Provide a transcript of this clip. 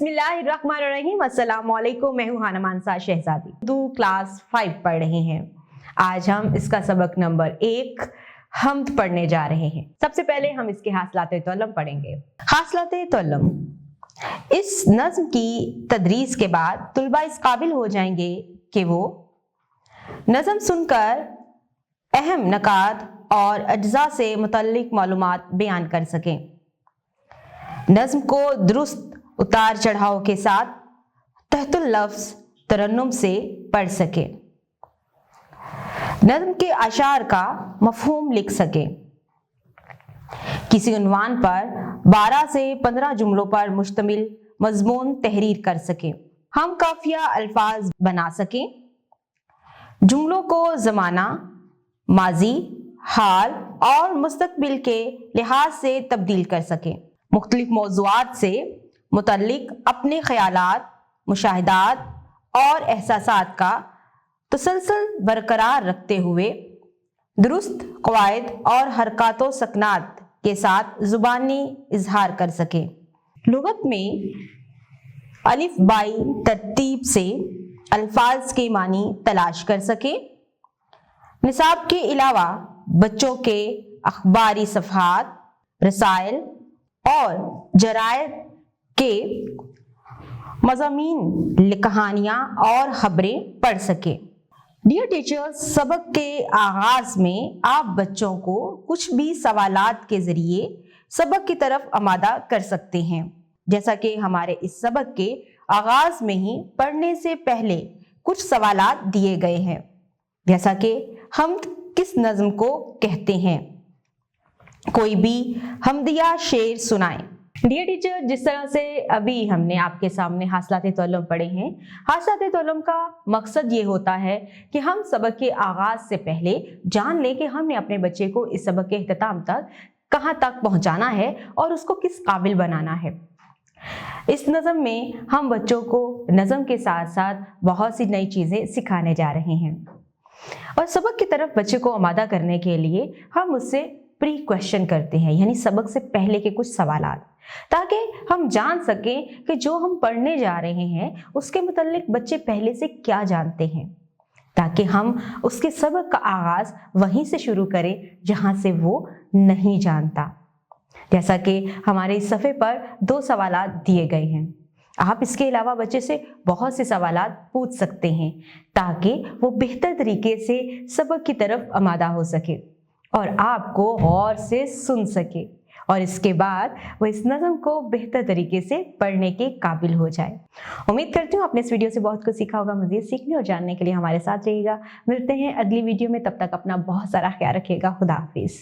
बिस्मिल्लाहिर्रहमानिर्रहीम। अस्सलाम वालेकुम। मैं हूँ हाना मानसा शहजादी, उर्दू क्लास 5 पढ़ रहे हैं। आज हम इसका सबक नंबर 1 हम्द पढ़ने जा रहे हैं। सबसे पहले हम इसके हासलाते तोल्लम पढ़ेंगे। हासलाते तोल्लम, इस नज्म की तदरीस के बाद तुलबा इस काबिल हो जाएंगे कि वो नज्म सुनकर अहम नकात और अज्जा से मुतल्लिक मालूमात बयान कर सकें। नज्म को दुरुस्त उतार चढ़ाव के साथ तहतुल लफ्ज़ तरन्नुम से पढ़ सके, नज्म के अशार का मफहूम लिख सके, किसी उन्वान पर 12 से 15 जुमलों पर मुश्तमिल मजमून तहरीर कर सके, हम काफिया अल्फाज बना सकें, जुमलों को ज़माना, माजी, हाल और मुस्तकबिल के लिहाज से तब्दील कर सकें, मुख्तलिफ मौज़ूआत से मुतल्लिक अपने ख़यालात, मुशाहिदात और एहसासात का तसलसल बरकरार रखते हुए दुरुस्त क़वाइद और हरकातो सकनात के साथ ज़ुबानी इजहार कर सके, लुगत में अलिफ बाई तरतीब से अल्फाज के मानी तलाश कर सके, निसाब के अलावा बच्चों के अखबारी सफ़हात, रसाइल और जरायद के मज़ामीन, कहानियाँ और खबरें पढ़ सके। डियर टीचर्स, सबक के आगाज़ में आप बच्चों को कुछ भी सवालात के ज़रिए सबक की तरफ आमादा कर सकते हैं। जैसा कि हमारे इस सबक के आगाज़ में ही पढ़ने से पहले कुछ सवालात दिए गए हैं, जैसा कि हम्द किस नज़्म को कहते हैं, कोई भी हम्दिया शेर सुनाएं। डियर टीचर, जिस तरह से अभी हमने आपके सामने हासलाते तोल्लम पढ़े हैं, हासलाते तोल्लम का मकसद ये होता है कि हम सबक के आगाज़ से पहले जान लें कि हमने अपने बच्चे को इस सबक के इख्तिताम तक कहाँ तक पहुँचाना है और उसको किस काबिल बनाना है। इस नज़म में हम बच्चों को नज़म के साथ साथ बहुत सी नई चीज़ें सिखाने जा रहे हैं और सबक की तरफ बच्चे को आमादा करने के लिए हम उससे प्री क्वेश्चन करते हैं, यानी सबक से पहले के कुछ सवालात, ताकि हम जान सकें कि जो हम पढ़ने जा रहे हैं उसके मुतल्लिक बच्चे पहले से क्या जानते हैं, ताकि हम उसके सबक का आगाज़ वहीं से शुरू करें जहां से वो नहीं जानता। जैसा कि हमारे इस सफ़े पर 2 सवालात दिए गए हैं, आप इसके अलावा बच्चे से बहुत से सवालात पूछ सकते हैं ताकि वो बेहतर तरीके से सबक की तरफ आमादा हो सके और आपको गौर से सुन सके और इसके बाद वो इस नज़म को बेहतर तरीके से पढ़ने के काबिल हो जाए। उम्मीद करती हूँ आपने इस वीडियो से बहुत कुछ सीखा होगा। मज़ीद सीखने और जानने के लिए हमारे साथ रहिएगा। मिलते हैं अगली वीडियो में, तब तक अपना बहुत सारा ख्याल रखिएगा। खुदा हाफिज़।